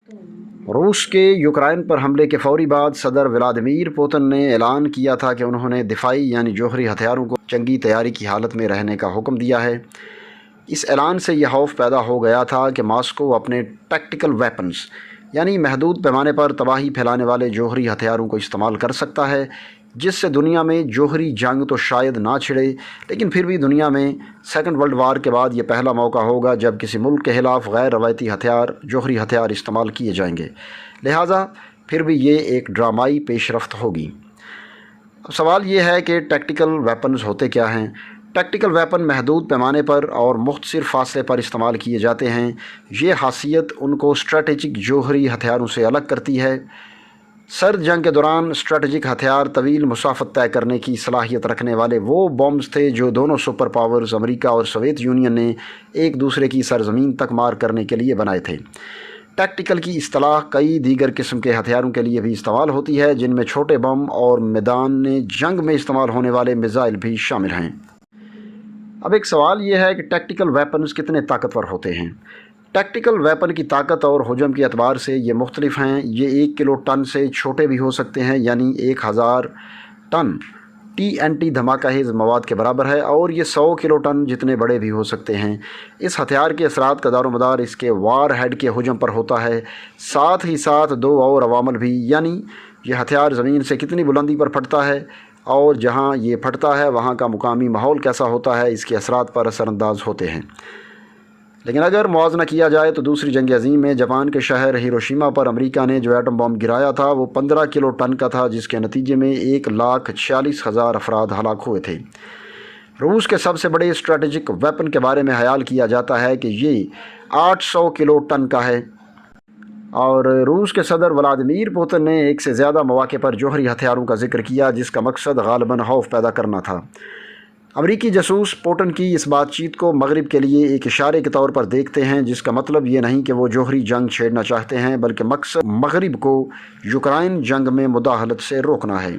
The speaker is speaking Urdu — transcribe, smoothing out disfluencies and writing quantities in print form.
روس کے یوکرائن پر حملے کے فوری بعد صدر ولادیمیر پوتن نے اعلان کیا تھا کہ انہوں نے دفاعی یعنی جوہری ہتھیاروں کو جنگی تیاری کی حالت میں رہنے کا حکم دیا ہے۔ اس اعلان سے یہ خوف پیدا ہو گیا تھا کہ ماسکو اپنے ٹیکٹیکل ویپنز یعنی محدود پیمانے پر تباہی پھیلانے والے جوہری ہتھیاروں کو استعمال کر سکتا ہے، جس سے دنیا میں جوہری جنگ تو شاید نہ چھڑے، لیکن پھر بھی دنیا میں سیکنڈ ورلڈ وار کے بعد یہ پہلا موقع ہوگا جب کسی ملک کے خلاف غیر روایتی جوہری ہتھیار استعمال کیے جائیں گے، لہٰذا پھر بھی یہ ایک ڈرامائی پیش رفت ہوگی۔ اب سوال یہ ہے کہ ٹیکٹیکل ویپنز ہوتے کیا ہیں؟ ٹیکٹیکل ویپن محدود پیمانے پر اور مختصر فاصلے پر استعمال کیے جاتے ہیں۔ یہ خاصیت ان کو اسٹریٹجک جوہری ہتھیاروں سے الگ کرتی ہے۔ سرد جنگ کے دوران اسٹریٹجک ہتھیار طویل مسافت طے کرنے کی صلاحیت رکھنے والے وہ بمبز تھے جو دونوں سپر پاورز امریکہ اور سوویت یونین نے ایک دوسرے کی سرزمین تک مار کرنے کے لیے بنائے تھے۔ ٹیکٹیکل کی اصطلاح کئی دیگر قسم کے ہتھیاروں کے لیے بھی استعمال ہوتی ہے، جن میں چھوٹے بم اور میدان جنگ میں استعمال ہونے والے میزائل بھی شامل ہیں۔ اب ایک سوال یہ ہے کہ ٹیکٹیکل ویپنز کتنے طاقتور ہوتے ہیں؟ ٹیکٹیکل ویپن کی طاقت اور حجم کے اعتبار سے یہ مختلف ہیں۔ یہ 1 کلو ٹن سے چھوٹے بھی ہو سکتے ہیں، یعنی 1000 ٹن TNT دھماکہ خیز مواد کے برابر ہے، اور یہ 100 کلو ٹن جتنے بڑے بھی ہو سکتے ہیں۔ اس ہتھیار کے اثرات کا دار و مدار اس کے وار ہیڈ کے حجم پر ہوتا ہے، ساتھ ہی ساتھ 2 اور عوامل بھی، یعنی یہ ہتھیار زمین سے کتنی بلندی پر پھٹتا ہے اور جہاں یہ پھٹتا ہے وہاں کا مقامی ماحول کیسا ہوتا ہے، اس کے اثرات پر اثر انداز ہوتے ہیں۔ لیکن اگر موازنہ کیا جائے تو دوسری جنگ عظیم میں جاپان کے شہر ہیروشیما پر امریکہ نے جو ایٹم بم گرایا تھا وہ 15 کلو ٹن کا تھا، جس کے نتیجے میں 1,46,000 افراد ہلاک ہوئے تھے۔ روس کے سب سے بڑے اسٹریٹجک ویپن کے بارے میں خیال کیا جاتا ہے کہ یہ 800 کلو ٹن کا ہے، اور روس کے صدر ولادیمیر پوتن نے ایک سے زیادہ مواقع پر جوہری ہتھیاروں کا ذکر کیا، جس کا مقصد غالباً خوف پیدا کرنا تھا۔ امریکی جاسوس پوٹن کی اس بات چیت کو مغرب کے لیے ایک اشارے کے طور پر دیکھتے ہیں، جس کا مطلب یہ نہیں کہ وہ جوہری جنگ چھیڑنا چاہتے ہیں، بلکہ مقصد مغرب کو یوکرائن جنگ میں مداخلت سے روکنا ہے۔